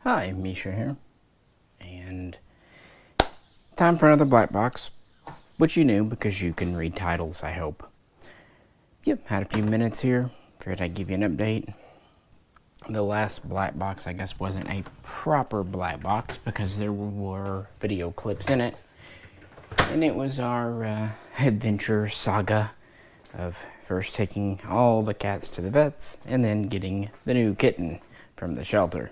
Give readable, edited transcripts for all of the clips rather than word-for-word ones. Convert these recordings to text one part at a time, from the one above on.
Hi, Misha here, and time for another Blackbox, which you knew because you can read titles, I hope. Yep, had a few minutes here, figured I'd give you an update. The last Blackbox, I guess, wasn't a proper Blackbox because there were video clips in it, and it was our adventure saga of first taking all the cats to the vets and then getting the new kitten from the shelter.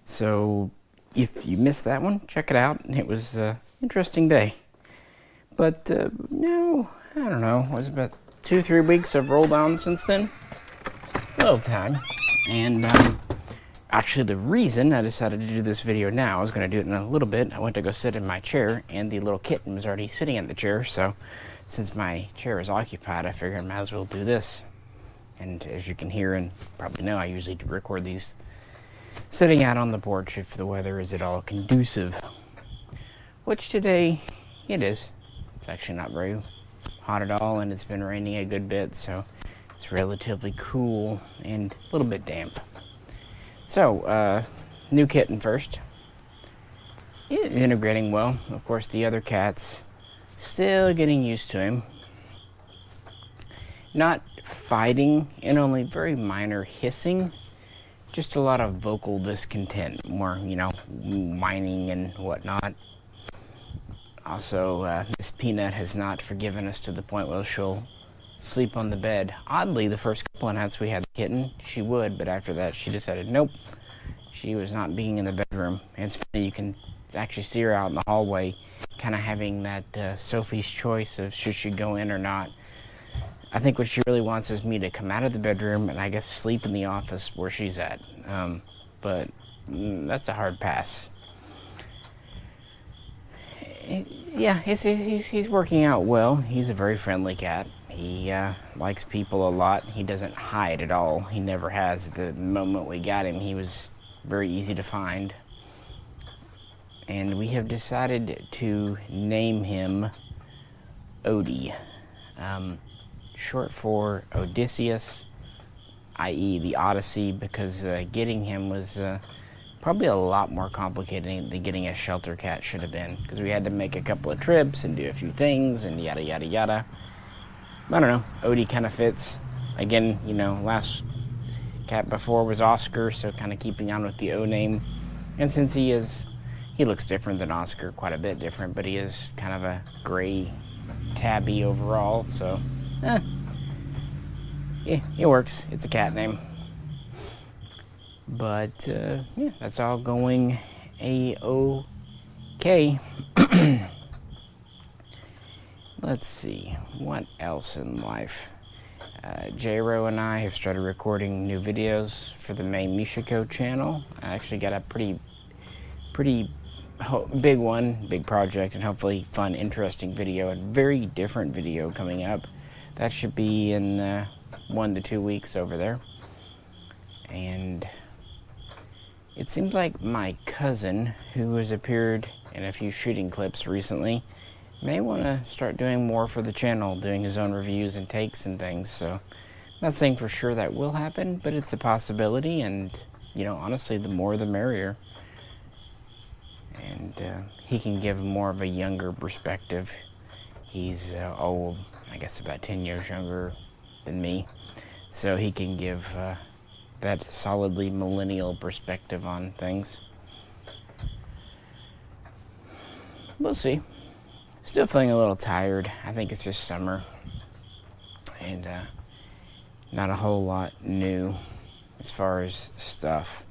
So if you missed that one, check it out. It was an interesting day. But no, I don't know. It was about 2-3 weeks I've rolled on since then. A little time. And actually the reason I decided to do this video now, I was going to do it in a little bit. I went to go sit in my chair and the little kitten was already sitting in the chair. So since my chair is occupied, I figured I might as well do this. And as you can hear and probably know, I usually record these sitting out on the porch if the weather is at all conducive. Which today, it is. It's actually not very hot at all, and it's been raining a good bit, so it's relatively cool and a little bit damp. So, new kitten first. Integrating well. Of course, the other cats still getting used to him. Not fighting, and only very minor hissing. Just a lot of vocal discontent, more, whining and whatnot. Also, Miss Peanut has not forgiven us to the point where she'll sleep on the bed. Oddly, the first couple of nights we had the kitten, she would, but after that she decided nope. She was not being in the bedroom. And it's funny, you can actually see her out in the hallway, kind of having that Sophie's choice of should she go in or not. I think what she really wants is me to come out of the bedroom and I guess sleep in the office where she's at. But that's a hard pass. Yeah, he's working out well. He's a very friendly cat. He likes people a lot. He doesn't hide at all. He never has. The moment we got him, he was very easy to find. And we have decided to name him Odie. Short for Odysseus, i.e. the Odyssey, because getting him was probably a lot more complicated than getting a shelter cat should have been, because we had to make a couple of trips and do a few things and yada yada yada. I don't know, Odie kind of fits. Again, last cat before was Oscar, so kind of keeping on with the O name. And since he looks different than Oscar, quite a bit different, but he is kind of a gray tabby overall, so yeah, it works. It's a cat name. But, yeah, that's all going A-OK. Let's see, what else in life? J-Ro and I have started recording new videos for the main Mishaco channel. I actually got a pretty big one, big project, and hopefully fun, interesting video, a very different video coming up. That should be in 1 to 2 weeks over there. And it seems like my cousin, who has appeared in a few shooting clips recently, may want to start doing more for the channel, doing his own reviews and takes and things. So I'm not saying for sure that will happen, but it's a possibility, and honestly, the more the merrier. And he can give more of a younger perspective. He's I guess about 10 years younger than me, so he can give that solidly millennial perspective on things. We'll see. Still feeling a little tired. I think it's just summer, and not a whole lot new as far as stuff.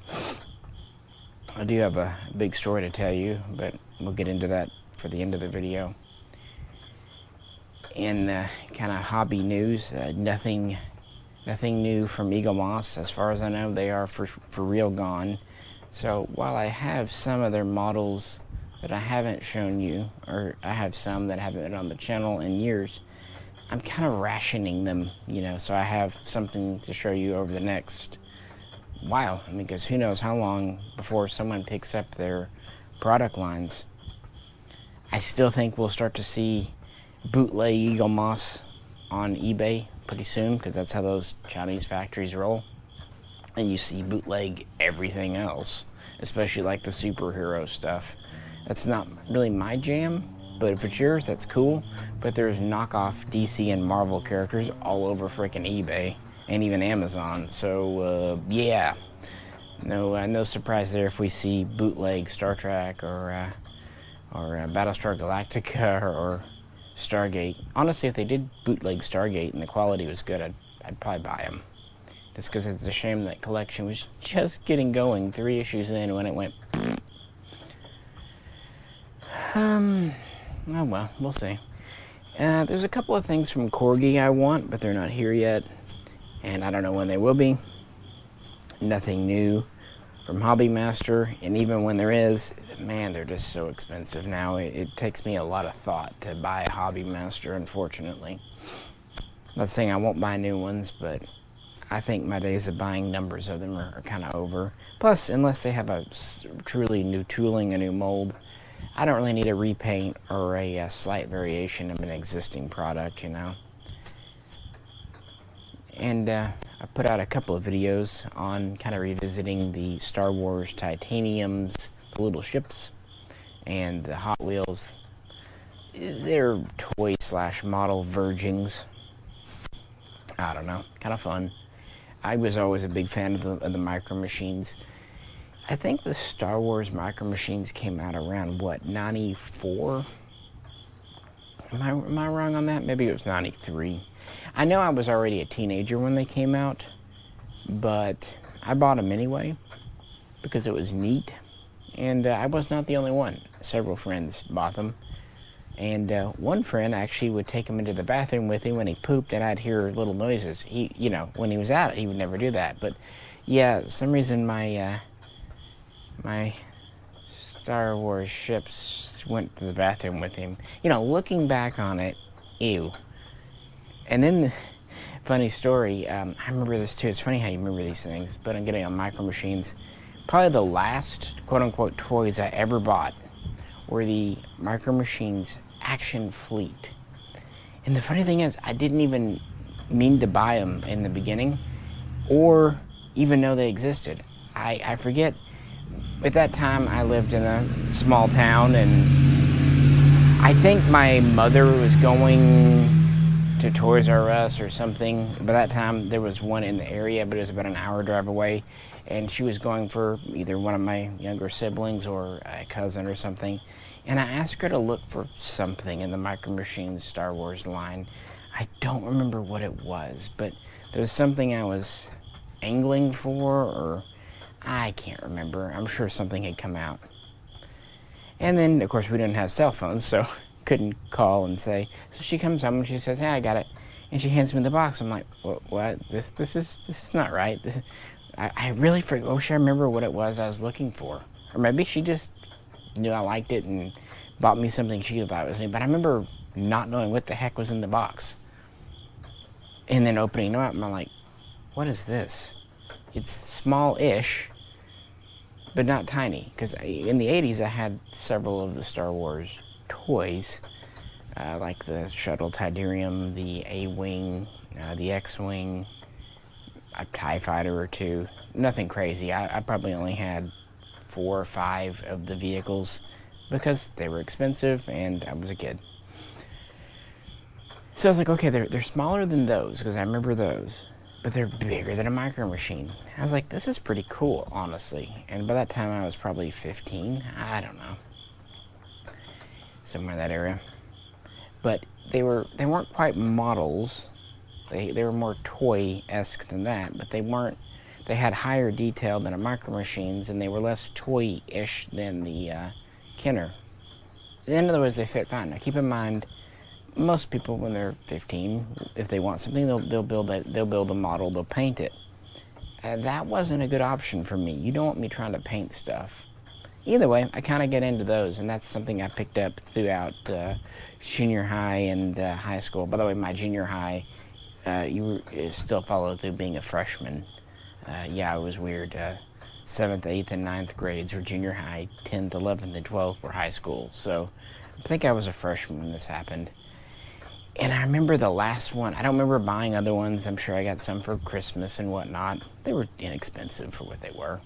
I do have a big story to tell you, but we'll get into that for the end of the video. In kind of hobby news, nothing new from Eagle Moss. As far as I know, they are for real gone. So while I have some of their models that I haven't shown you, or I have some that haven't been on the channel in years, I'm kind of rationing them, so I have something to show you over the next while. Because who knows how long before someone picks up their product lines. I still think we'll start to see bootleg Eagle Moss on eBay pretty soon, because that's how those Chinese factories roll. And you see bootleg everything else. especially like the superhero stuff. That's not really my jam, but if it's yours, that's cool. But there's knockoff DC and Marvel characters all over freaking eBay and even Amazon. So yeah, no surprise there if we see bootleg Star Trek or Battlestar Galactica or Stargate. Honestly, if they did bootleg Stargate and the quality was good, I'd probably buy them. Just because it's a shame that collection was just getting going 3 issues in when it went. Oh well, we'll see. There's a couple of things from Corgi I want, but they're not here yet, and I don't know when they will be. Nothing new from Hobby Master, and even when there is, man, they're just so expensive now. It takes me a lot of thought to buy a Hobby Master, unfortunately. Not saying I won't buy new ones, but I think my days of buying numbers of them are kind of over. Plus, unless they have a truly new tooling, a new mold, I don't really need a repaint or a slight variation of an existing product, you know. And I put out a couple of videos on kind of revisiting the Star Wars Titaniums, the little ships, and the Hot Wheels. They're toy/model versions. I don't know, kind of fun. I was always a big fan of the Micromachines. I think the Star Wars Micromachines came out around, what, 94? Am I wrong on that? Maybe it was 93. I know I was already a teenager when they came out, but I bought them anyway because it was neat, and I was not the only one. Several friends bought them, and one friend actually would take him into the bathroom with him when he pooped, and I'd hear little noises. He, you know, when he was out, he would never do that. But yeah, for some reason my Star Wars ships went to the bathroom with him. You know, looking back on it, ew. And then, funny story, I remember this too. It's funny how you remember these things, but I'm getting on Micromachines. Probably the last quote-unquote toys I ever bought were the Micromachines Action Fleet. And the funny thing is, I didn't even mean to buy them in the beginning or even know they existed. I forget. At that time, I lived in a small town, and I think my mother was going to Toys R Us or something. By that time, there was one in the area, but it was about an hour drive away, and she was going for either one of my younger siblings or a cousin or something. And I asked her to look for something in the Micromachines Star Wars line. I don't remember what it was, but there was something I was angling for, or I can't remember. I'm sure something had come out. And then, of course, we didn't have cell phones, so couldn't call and say. So she comes home and she says, "Hey, I got it," and she hands me the box. I'm like, "What? This is not right." I really wish I remember what it was I was looking for, or maybe she just knew I liked it and bought me something she thought was new. But I remember not knowing what the heck was in the box, and then opening it up, and I'm like, "What is this?" It's small-ish, but not tiny. Because in the 80s, I had several of the Star Wars toys, like the Shuttle Tidarium, the A-Wing, the X-Wing, a TIE Fighter or two. Nothing crazy. I probably only had 4 or 5 of the vehicles because they were expensive and I was a kid. So I was like, okay, they're smaller than those, because I remember those, but they're bigger than a Micro Machine. I was like, this is pretty cool, honestly. And by that time, I was probably 15. I don't know, somewhere in that area. But they weren't quite models. They were more toy-esque than that, but they weren't. They had higher detail than a Micro Machines, and they were less toy-ish than the Kenner. In other words, they fit fine. Now, keep in mind, most people, when they're 15, if they want something, they'll build a model, they'll paint it. That wasn't a good option for me. You don't want me trying to paint stuff. Either way, I kind of get into those, and that's something I picked up throughout junior high and high school. By the way, my junior high, you still followed through being a freshman. Yeah, it was weird. 7th, 8th, and 9th grades were junior high. 10th, 11th, and 12th were high school. So I think I was a freshman when this happened. And I remember the last one. I don't remember buying other ones. I'm sure I got some for Christmas and whatnot. They were inexpensive for what they were.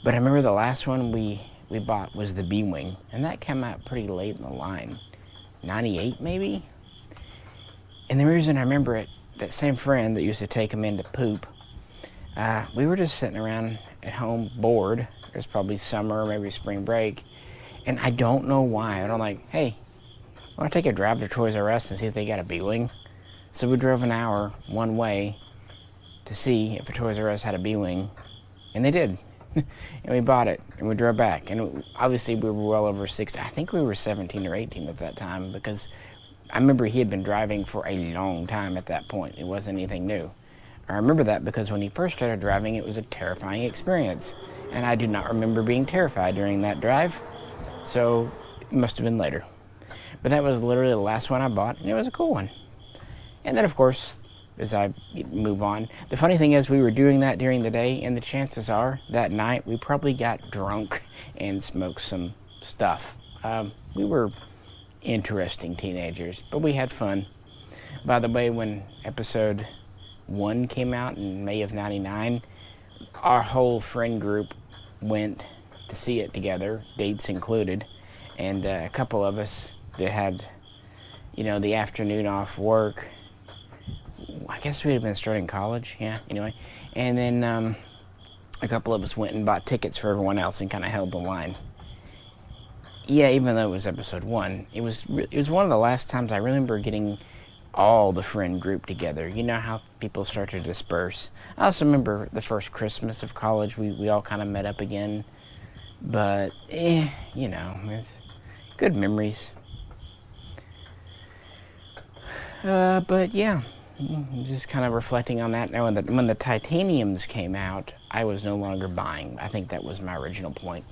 But I remember the last one we bought was the B-Wing, and that came out pretty late in the line. 98 maybe? And the reason I remember it, that same friend that used to take him in to poop, we were just sitting around at home bored. It was probably summer, maybe spring break, and I don't know why. I'm like, hey, I want to take a drive to Toys R Us and see if they got a B-Wing. So we drove an hour one way to see if a Toys R Us had a B-Wing, and they did. And we bought it, and we drove back. And obviously we were well over 60. I think we were 17 or 18 at that time, because I remember he had been driving for a long time at that point. It wasn't anything new. I remember that because when he first started driving, it was a terrifying experience. And I do not remember being terrified during that drive. So it must have been later. But that was literally the last one I bought, and it was a cool one. And then, of course, as I move on, the funny thing is we were doing that during the day, and the chances are that night we probably got drunk and smoked some stuff. We were interesting teenagers, but we had fun. By the way, when episode 1 came out in May of 99, our whole friend group went to see it together, dates included, and a couple of us that had, the afternoon off work. I guess we'd have been starting college, yeah, anyway. And then a couple of us went and bought tickets for everyone else and kind of held the line. Yeah, even though it was episode 1, it was one of the last times I remember getting all the friend group together. You know how people start to disperse. I also remember the first Christmas of college, we all kind of met up again. But, it's good memories. But yeah, just kind of reflecting on that. Now, when the titaniums came out, I was no longer buying. I think that was my original point.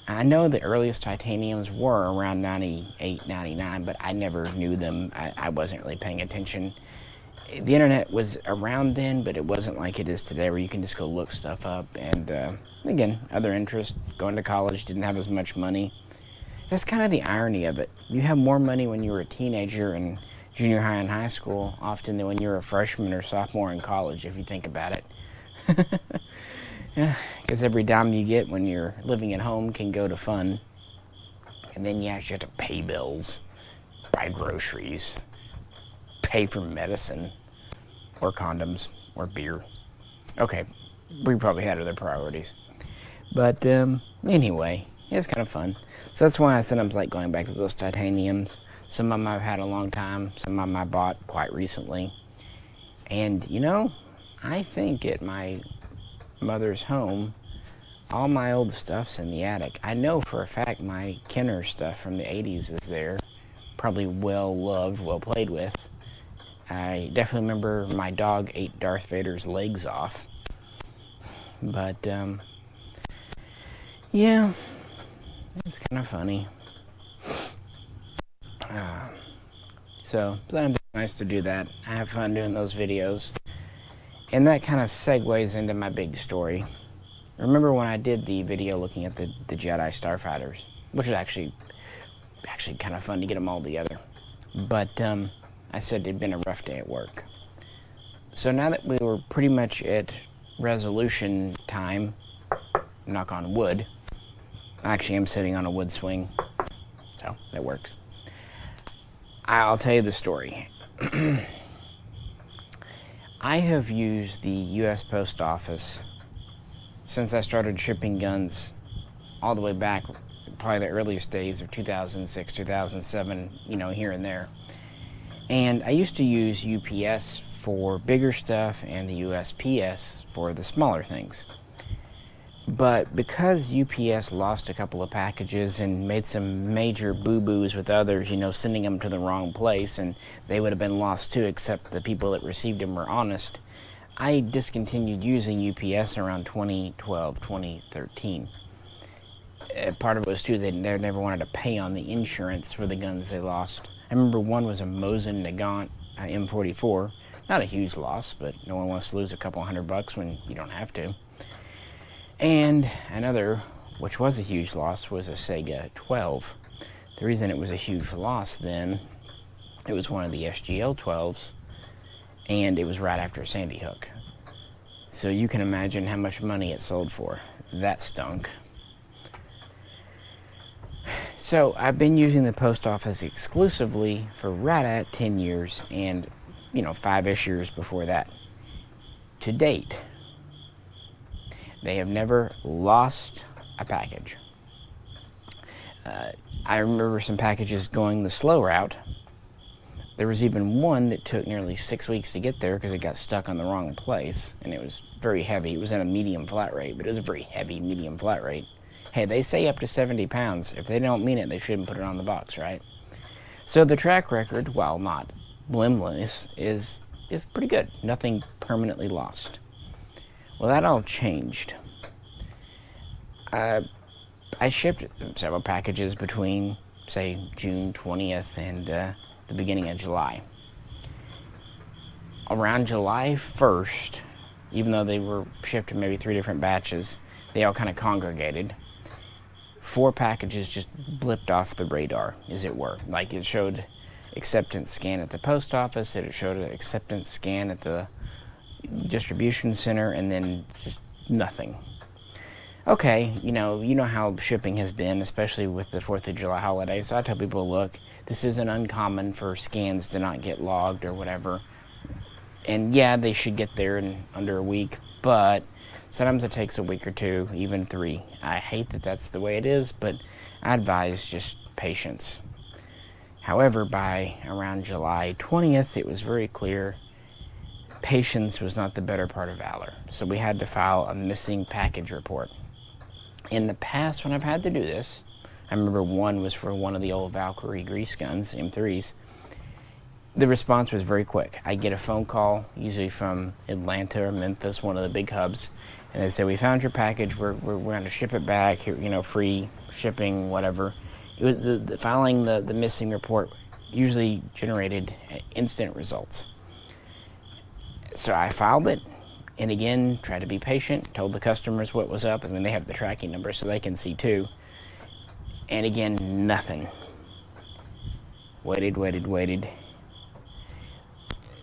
I know the earliest titaniums were around 98, 99, but I never knew them. I wasn't really paying attention. The internet was around then, but it wasn't like it is today where you can just go look stuff up. And again, other interests, going to college, didn't have as much money. That's kind of the irony of it. You have more money when you were a teenager in junior high and high school often than when you're a freshman or sophomore in college, if you think about it. Yeah, because every dime you get when you're living at home can go to fun. And then you actually have to pay bills, buy groceries, pay for medicine, or condoms, or beer. Okay, we probably had other priorities. But anyway, it's kind of fun. So that's why I sometimes like going back to those titaniums. Some of them I've had a long time, some of them I bought quite recently. And, I think at my mother's home, all my old stuff's in the attic. I know for a fact my Kenner stuff from the 80s is there. Probably well loved, well played with. I definitely remember my dog ate Darth Vader's legs off. But, yeah, it's kind of funny. So it's nice to do that. I have fun doing those videos. And that kind of segues into my big story. Remember when I did the video looking at the Jedi Starfighters, which was actually kind of fun to get them all together. But I said it'd been a rough day at work. So now that we were pretty much at resolution time, knock on wood. Actually, I'm sitting on a wood swing, so that works. I'll tell you the story. I have used the U.S. Post Office since I started shipping guns all the way back, probably the earliest days of 2006, 2007, here and there. And I used to use UPS for bigger stuff and the USPS for the smaller things. But because UPS lost a couple of packages and made some major boo-boos with others, sending them to the wrong place, and they would have been lost too, except the people that received them were honest, I discontinued using UPS around 2012, 2013. Part of it was too, they never wanted to pay on the insurance for the guns they lost. I remember one was a Mosin Nagant M44. Not a huge loss, but no one wants to lose a couple $100 when you don't have to. And another, which was a huge loss, was a Sega 12. The reason it was a huge loss then, it was one of the SGL 12s, and it was right after Sandy Hook. So you can imagine how much money it sold for. that stunk. So I've been using the post office exclusively for right at 10 years and, 5-ish years before that. To date, they have never lost a package. I remember some packages going the slow route. There was even one that took nearly 6 weeks to get there because it got stuck on the wrong place, and it was very heavy. It was at a medium flat rate, but it was a very heavy medium flat rate. Hey, they say up to 70 pounds. If they don't mean it, they shouldn't put it on the box, right? So the track record, while not blameless, is pretty good. Nothing permanently lost. Well, that all changed. I shipped several packages between, say, June 20th and the beginning of July. Around July 1st, even though they were shipped in maybe 3 different batches, they all kind of congregated. 4 packages just blipped off the radar, as it were. Like, it showed acceptance scan at the post office, it showed an acceptance scan at the distribution center, and then just nothing. Okay, you know how shipping has been, especially with the 4th of July holiday, so I tell people, look, this isn't uncommon for scans to not get logged or whatever. And yeah, they should get there in under a week, but sometimes it takes a week or 2, even 3. I hate that that's the way it is, but I advise just patience. However, by around July 20th, it was very clear patience was not the better part of valor. So we had to file a missing package report. In the past, when I've had to do this, I remember one was for one of the old Valkyrie grease guns, M3s. The response was very quick. I get a phone call, usually from Atlanta or Memphis, one of the big hubs, and they say, we found your package, we're going to ship it back, here, free shipping, whatever. It was the filing the missing report usually generated instant results. So I filed it, and again, tried to be patient, told the customers what was up, and then they have the tracking number so they can see too. And again, nothing. Waited.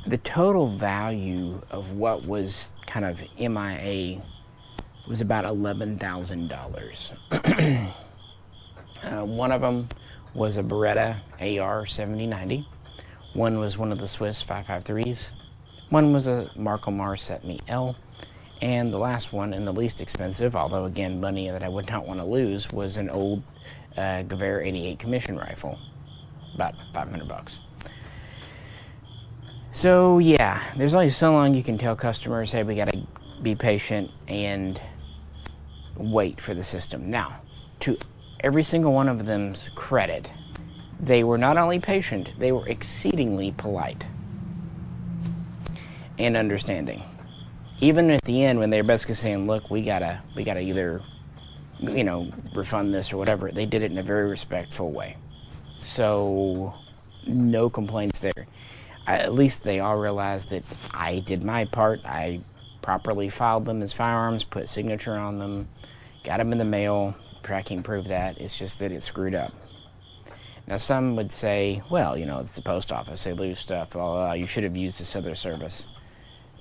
The total value of what was kind of MIA was about $11,000. One of them was a Beretta AR 7090. One was one of the Swiss 553s. One was a Micromachines Set Me L. And the last one, and the least expensive, although again money that I would not want to lose, was an old Gewehr 88 commission rifle. About $500. So yeah, there's only so long you can tell customers, hey, we gotta be patient and wait for the system. Now, to every single one of them's credit, they were not only patient, they were exceedingly polite and understanding. Even at the end, when they were basically saying, look, we gotta either, refund this or whatever, they did it in a very respectful way. So, no complaints there. At least they all realized that I did my part. I properly filed them as firearms, put signature on them, got them in the mail. Tracking proved that. It's just that it screwed up. Now, some would say, well, it's the post office. They lose stuff. Well, you should have used this other service.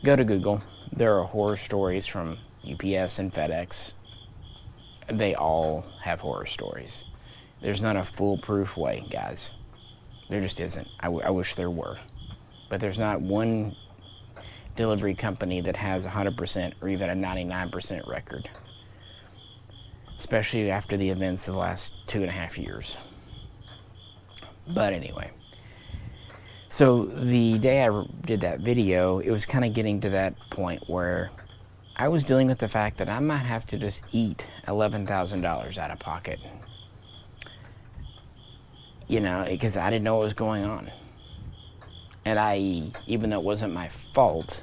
Go to Google. There are horror stories from UPS and FedEx. They all have horror stories. There's not a foolproof way, guys. There just isn't. I wish there were. But there's not one delivery company that has 100% or even a 99% record. Especially after the events of the last 2.5 years. But anyway. So the day I did that video, it was kind of getting to that point where I was dealing with the fact that I might have to just eat $11,000 out of pocket. Because I didn't know what was going on. And even though it wasn't my fault,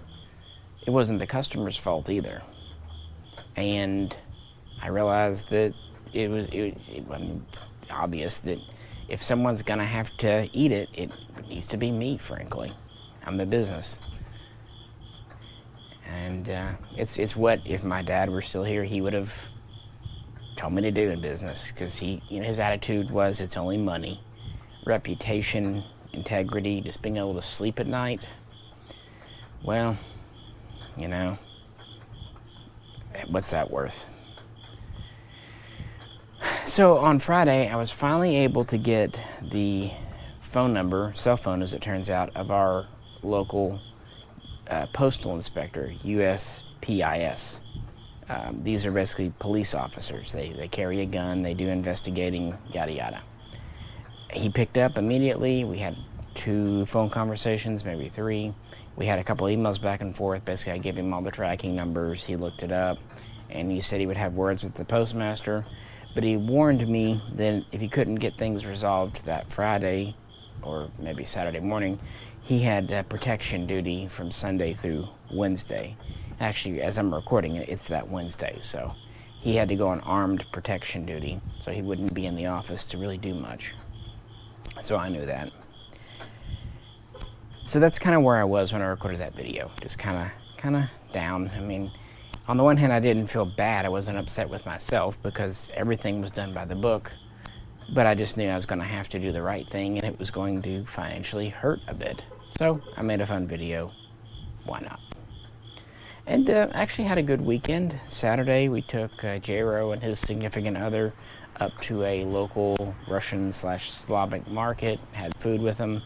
it wasn't the customer's fault either. And I realized that it was obvious that if someone's gonna have to eat it, it needs to be me, frankly. I'm the business. And it's what, if my dad were still here, he would have told me to do in business. Because his attitude was, it's only money. Reputation, integrity, just being able to sleep at night. Well, what's that worth? So on Friday, I was finally able to get the phone number, cell phone as it turns out, of our local postal inspector, USPIS. These are basically police officers. They carry a gun, they do investigating, yada yada. He picked up immediately. We had 2 phone conversations, maybe 3. We had a couple emails back and forth. Basically, I gave him all the tracking numbers. He looked it up, and he said he would have words with the postmaster. But he warned me that if he couldn't get things resolved that Friday, or maybe Saturday morning, he had protection duty from Sunday through Wednesday. Actually, as I'm recording it, it's that Wednesday, so he had to go on armed protection duty, so he wouldn't be in the office to really do much. So I knew that. So that's kind of where I was when I recorded that video, just kind of down. I mean, on the one hand, I didn't feel bad. I wasn't upset with myself because everything was done by the book, but I just knew I was going to have to do the right thing, and it was going to financially hurt a bit. So I made a fun video. Why not? And actually had a good weekend. Saturday, we took Jero and his significant other up to a local Russian/Slavic market, had food with them.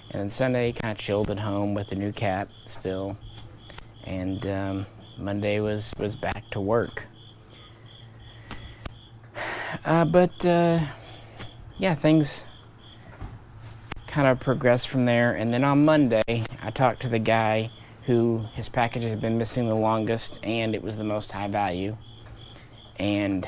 And then Sunday, kind of chilled at home with the new cat still. And Monday was back to work. Yeah, things kind of progressed from there. And then on Monday, I talked to the guy who his packages had been missing the longest, and it was the most high value. And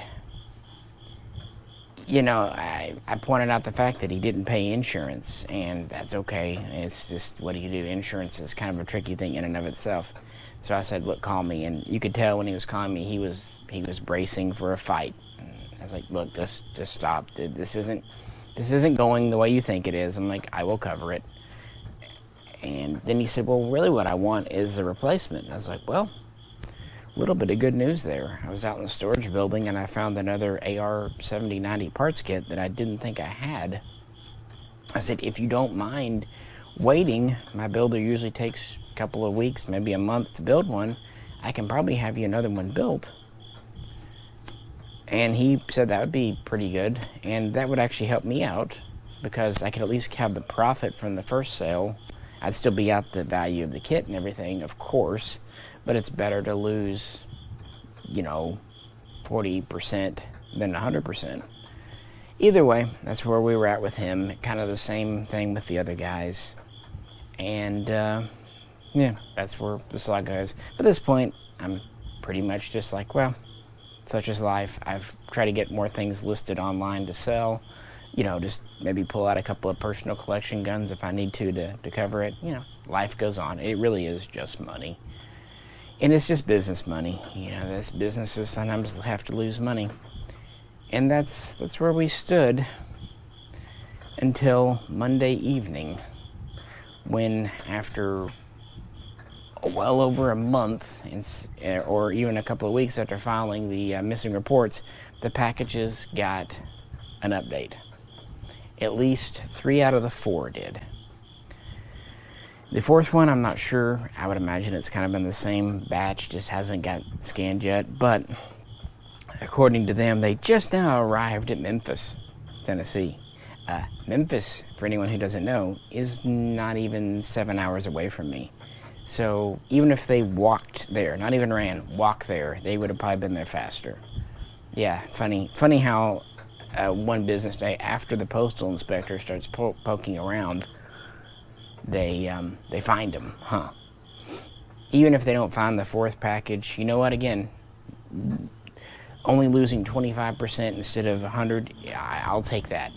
you know, I pointed out the fact that he didn't pay insurance, and that's okay. It's just, what do you do? Insurance is kind of a tricky thing in and of itself. So I said, look, call me. And you could tell when he was calling me, he was bracing for a fight. And I was like, look, just stop. This isn't going the way you think it is. I'm like, I will cover it. And then he said, well, really what I want is a replacement. And I was like, well, a little bit of good news there. I was out in the storage building and I found another AR 7090 parts kit that I didn't think I had. I said, if you don't mind waiting, my builder usually takes a couple of weeks, maybe a month to build one. I can probably have you another one built. And he said that would be pretty good, and that would actually help me out because I could at least have the profit from the first sale. I'd still be out the value of the kit and everything, of course, but it's better to lose, 40% than 100%. Either way, that's where we were at with him. Kind of the same thing with the other guys. And, yeah, that's where the saga is. But at this point, I'm pretty much just like, well, such is life. I've tried to get more things listed online to sell. Just maybe pull out a couple of personal collection guns if I need to cover it. Life goes on. It really is just money. And it's just business money. This businesses sometimes have to lose money. And that's where we stood until Monday evening, when after well over a month, or even a couple of weeks after filing the missing reports, the packages got an update. At least 3 out of the 4 did. The 4th one, I'm not sure. I would imagine it's kind of in the same batch, just hasn't got scanned yet. But according to them, they just now arrived at Memphis, Tennessee. Memphis, for anyone who doesn't know, is not even 7 hours away from me. So even if they walked there, not even ran, walked there, they would have probably been there faster. Yeah, funny how one business day after the postal inspector starts poking around, they find them, huh? Even if they don't find the 4th package, you know what? Again, only losing 25% instead of 100, I'll take that.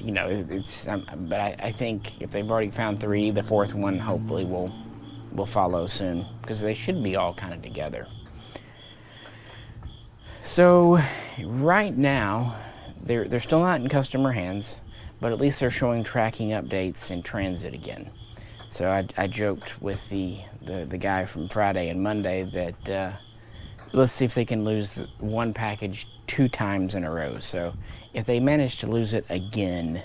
But I think if they've already found 3, the 4th one hopefully will follow soon, because they should be all kind of together. So right now, they're still not in customer hands, but at least they're showing tracking updates in transit again. So I joked with the guy from Friday and Monday that let's see if they can lose one package 2 times in a row. So if they manage to lose it again,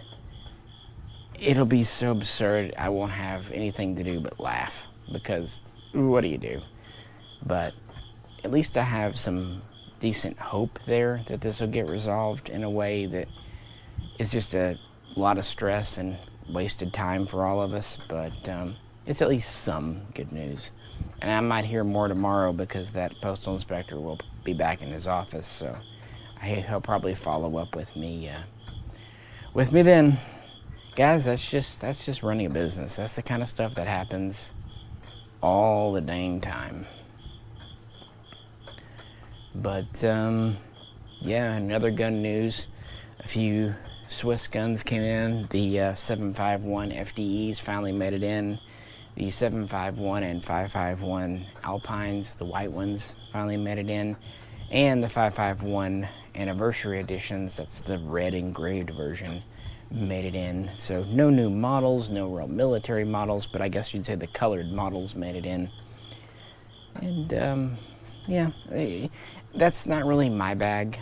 it'll be so absurd I won't have anything to do but laugh, because what do you do? But at least I have some decent hope there that this will get resolved in a way that is just a lot of stress and wasted time for all of us, but it's at least some good news. And I might hear more tomorrow because that postal inspector will be back in his office, so he'll probably follow up with me then. Guys, that's just running a business. That's the kind of stuff that happens all the dang time. But yeah, another gun news. A few Swiss guns came in. The 751 FDEs finally made it in. The 751 and 551 Alpines, the white ones, finally made it in. And the 551 anniversary editions, that's the red engraved version, made it in. So no new models, no real military models, but I guess you'd say the colored models made it in. And yeah, that's not really my bag,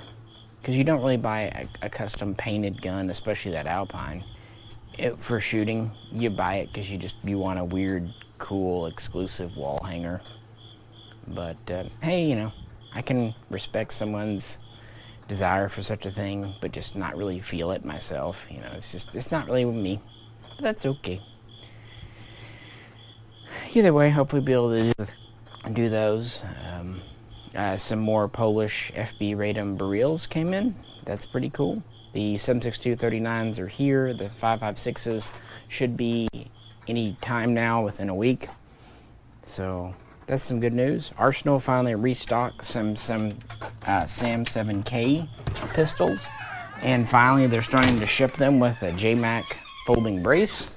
because you don't really buy a custom painted gun, especially that Alpine, for shooting. You buy it because you want a weird, cool, exclusive wall hanger. But hey, you know, I can respect someone's desire for such a thing, but just not really feel it myself. You know, it's not really with me. But that's okay. Either way, hopefully be able to do those. Some more Polish FB Radom Barils came in. That's pretty cool. The 7.62-39s are here. The 5.56s should be any time now, within a week. So that's some good news. Arsenal finally restocked some SAM 7K pistols, and finally they're starting to ship them with a JMac folding brace.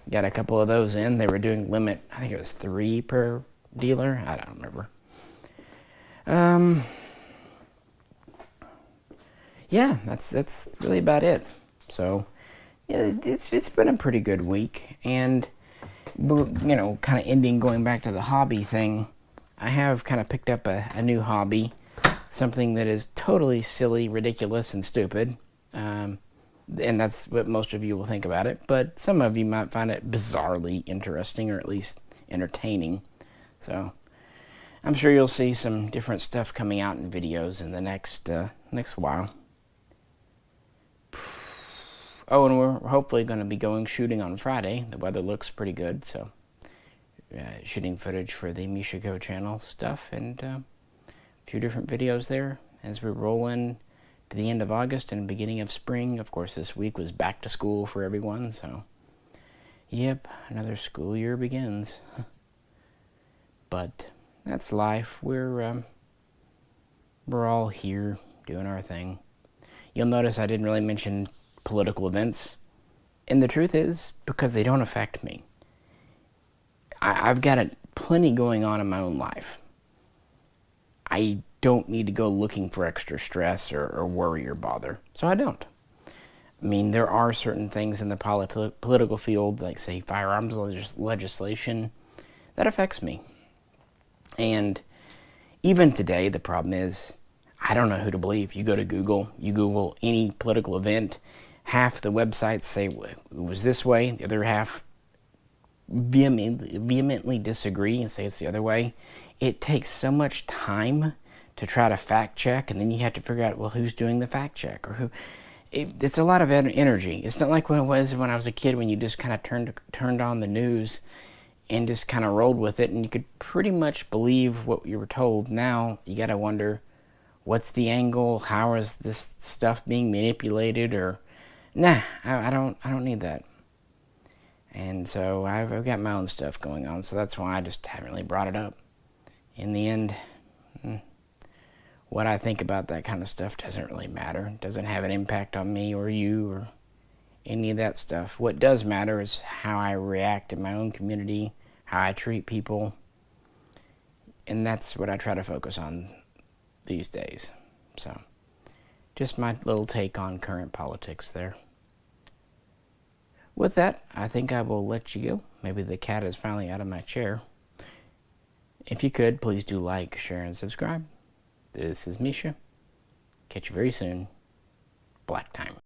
Got a couple of those in. They were doing limit, I think it was 3 per dealer. I don't remember. Yeah, that's really about it. So yeah, it's been a pretty good week, and you know, kind of going back to the hobby thing, I have kind of picked up a new hobby, something that is totally silly, ridiculous, and stupid. And that's what most of you will think about it, but some of you might find it bizarrely interesting, or at least entertaining. So I'm sure you'll see some different stuff coming out in videos in the next while. Oh, and we're hopefully going to be going shooting on Friday. The weather looks pretty good, so shooting footage for the Mishaco channel stuff, and a few different videos there as we roll in to the end of August and beginning of spring. Of course, this week was back to school for everyone, so yep, another school year begins. But that's life. We're all here doing our thing. You'll notice I didn't really mention political events, and the truth is because they don't affect me. I've got plenty going on in my own life. I don't need to go looking for extra stress or worry or bother, so I don't. I mean, there are certain things in the political field, like say firearms legislation, that affects me. And even today, the problem is I don't know who to believe. You go to Google, you Google any political event, half the websites say it was this way, the other half vehemently disagree and say it's the other way. It takes so much time to try to fact check, and then you have to figure out, well, who's doing the fact check, or who. It's a lot of energy. It's not like when it was when I was a kid, when you just kind of turned on the news and just kind of rolled with it, and you could pretty much believe what you were told. Now you got to wonder, what's the angle? How is this stuff being manipulated? Or nah, I don't need that. And so I've got my own stuff going on, so that's why I just haven't really brought it up. In the end, what I think about that kind of stuff doesn't really matter. It doesn't have an impact on me or you or any of that stuff. What does matter is how I react in my own community, how I treat people, and that's what I try to focus on these days. So, just my little take on current politics there. With that, I think I will let you go. Maybe the cat is finally out of my chair. If you could, please do like, share, and subscribe. This is Misha. Catch you very soon. Black time.